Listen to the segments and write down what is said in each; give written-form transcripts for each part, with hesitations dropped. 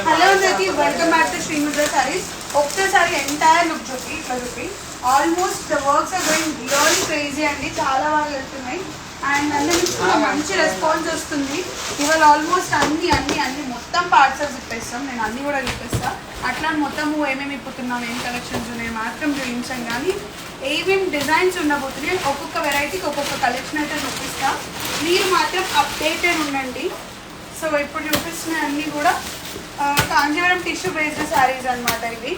Hello అందరికి welcome back to Srimudra Sarees. ఒక్కసారి entire look చూపి ఇట్లా చూపి. Almost the works are going really crazy అండి, చాలా బాగా వెళ్తున్నాయి అండ్ అందరి నుంచి కూడా మంచి రెస్పాన్స్ వస్తుంది. ఇవాళ ఆల్మోస్ట్ అన్ని మొత్తం పార్సల్స్ ఇప్పేస్తాం. నేను అన్నీ కూడా చూపిస్తా. అట్లా మొత్తము ఏమేమి ఇప్పుతున్నాం, ఏం కలెక్షన్స్ ఉన్నాయి మాత్రం చూపించాం, కానీ ఏమేమి డిజైన్స్ ఉండబోతున్నాయి ఒక్కొక్క వెరైటీకి ఒక్కొక్క కలెక్షన్ అయితే చూపిస్తా. మీరు మాత్రం అప్డేటెడ్ ఉండండి. సో ఇప్పుడు చూపిస్తున్న అన్నీ కూడా కాంజీవరం టిష్యూ బేస్డ్ శారీస్ అనమాట. ఇవి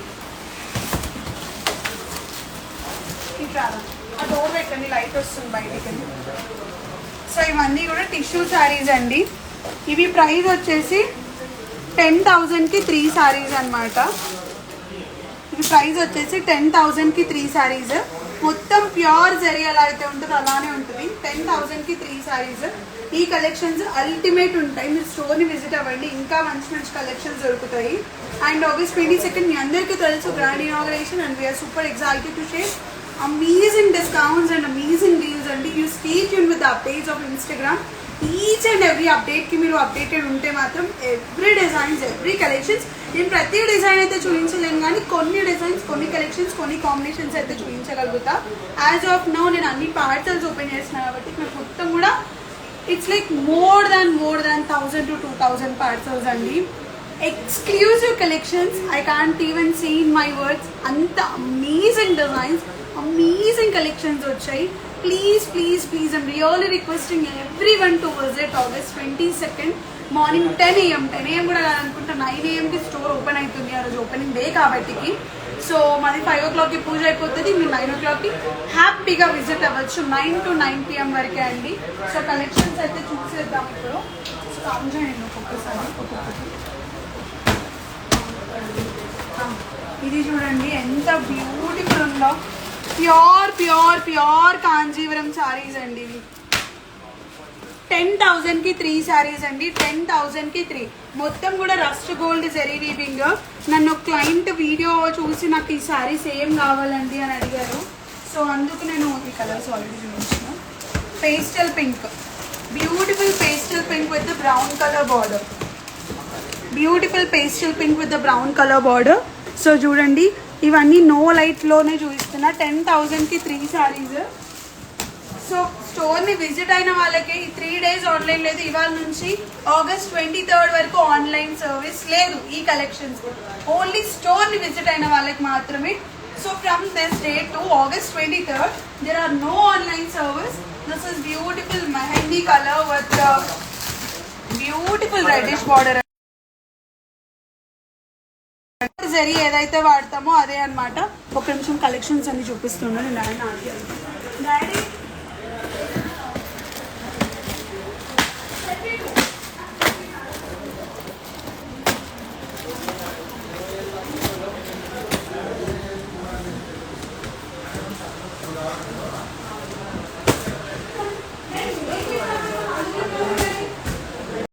ఇట్లా ఆ డోర్ పెట్టండి, లైట్ వస్తుంది బయటికి. సో ఇవన్నీ కూడా టిష్యూ శారీస్ అండి. ఇవి ప్రైస్ వచ్చేసి 10,000కి 3 శారీస్ అనమాట. ఇవి ప్రైస్ వచ్చేసి 10,000కి 3 శారీస్. మొత్తం ప్యూర్ జరీ ఎలా అయితే ఉంటుందో అలానే ఉంటుంది. 10,000కి 3 శారీస్. ఈ కలెక్షన్స్ అల్టిమేట్ ఉంటాయి. మీరు స్టోర్ని విజిట్ అవ్వండి, ఇంకా మంచి మంచి కలెక్షన్స్ దొరుకుతాయి. అండ్ ఆగస్ట్ 22 మీ అందరికీ తెలుసు grand inauguration and we're super excited to share amazing discounts and amazing deals అండి. You stay tune with the updates of Instagram. Each and every అప్డేట్కి మీరు అప్డేటెడ్ ఉంటే మాత్రం ఎవ్రీ డిజైన్స్, ఎవ్రీ కలెక్షన్స్, నేను ప్రతి డిజైన్ అయితే చూపించలేను, కానీ కొన్ని డిజైన్స్, కొన్ని కలెక్షన్స్, కొన్ని కాంబినేషన్స్ అయితే చూపించగలుగుతా. యాజ్ ఆఫ్ నౌ నేను అన్ని పార్సల్స్ ఓపెన్ చేసిన కాబట్టి నాకు మొత్తం కూడా it's like more than 1,000 to 2,000 parcels అండి. Exclusive collections I can't even see in my words. అంత అమేజింగ్ డిజైన్స్, అమేజింగ్ కలెక్షన్స్ వచ్చాయి. Please please please I'm really requesting every one to visit August 22 morning 10 AM కూడా కాదనుకుంటా 9 AMకి store open అవుతుంది. ఆ రోజు opening day కాబట్టికి. So మాది 5 o'clockకి పూజ అయిపోతుంది. మీరు 9 o'clockకి హ్యాపీగా విజిట్ అవ్వచ్చు. 9 to 9 PM వరకే అండి. సో కలెక్షన్స్ అయితే చూసేద్దాం ఇప్పుడు. సో కామ్ చేయండి ఒక్కొక్కసారి ఒక్కొక్కటి. ఇది చూడండి ఎంత బ్యూటిఫుల్ ఉందో. Pure pure pure Kanjeevaram saris అండి. ఇవి 10,000కి 3 శారీస్ అండి. 10,000కి 3. మొత్తం కూడా రస్ట్ గోల్డ్ జెరీ వీవింగ్. నన్ను క్లయింట్ వీడియో చూసి నాకు ఈ శారీస్ ఏం కావాలండి అని అడిగారు. సో అందుకు నేను ఈ కలర్స్ ఆల్రెడీ చూపించిన. Pastel pink, beautiful pastel pink with brown colour border. Beautiful pastel pink with brown colour border. So చూడండి ఇవన్నీ నో లైట్లోనే చూపిస్తున్నా. 10,000కి 3 శారీస్. సో స్టోర్ని విజిట్ అయిన వాళ్ళకి ఈ 3 days ఆన్లైన్ లేదు. ఇవాళ నుంచి ఆగస్ట్ 23 వరకు ఆన్లైన్ సర్వీస్ లేదు. ఈ కలెక్షన్స్ ఓన్లీ స్టోర్ని విజిట్ అయిన వాళ్ళకి మాత్రమే. So from this day to August 23 there are no online service. This is beautiful mehendi color with beautiful reddish border. Zari ఏదైతే వాడతామో అదే అనమాట. ఒక నిమిషం కలెక్షన్స్ అన్ని చూపిస్తున్నాను. డాడీ